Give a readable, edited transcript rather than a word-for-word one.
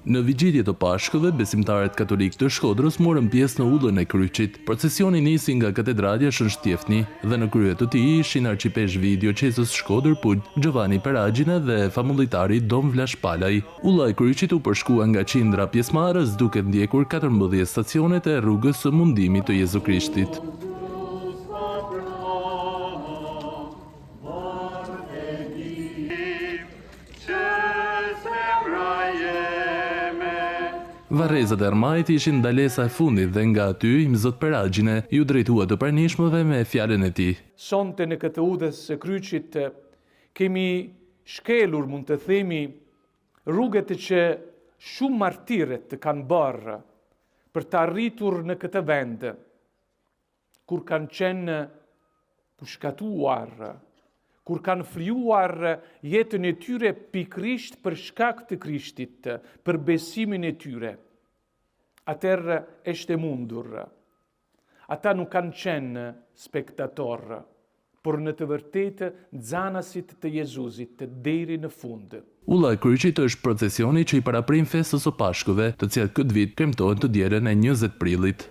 Në vigjilje të Pashkëve, besimtarët katolik të Shkodrës morën pjesë në udhën e kryqit. Procesioni nisi nga katedralja Shën Shtjefni dhe në krye të tij ishin arqipeshvi i dioqezës Shkodër Pul, Giovanni Paragjina dhe famulitari Dom Vlash Palaj. Ulla e kryqit u përshkua nga qindra pjesëmarrës duke ndjekur 14 stacionet e rrugës së Mundimit të Jezu Krishtit. Varrezat e Ermajit ishin ndalesa e fundit dhe nga aty im Zot Paragjine ju drejtua të pranishmëve me fjalën e tij. Sonte në këtë udhës së kryqit kemi shkelur, mund të themi, rrugët që shumë martirët të kanë bërë për të arritur në këtë vend, kur kanë qenë pushkatuar, kur kanë fliuar jetën e tyre pikrisht për shkak të Krishtit, për besimin e tyre. Atëherë është e mundur. Ata nuk kanë qenë spektator, por në të vërtetë nxanasit të Jezusit deri në fund. Ulla e kryqit është procesioni që i paraprin festës së Pashkëve, të cilat këtë vit kremtohen të dielën e 20 prillit.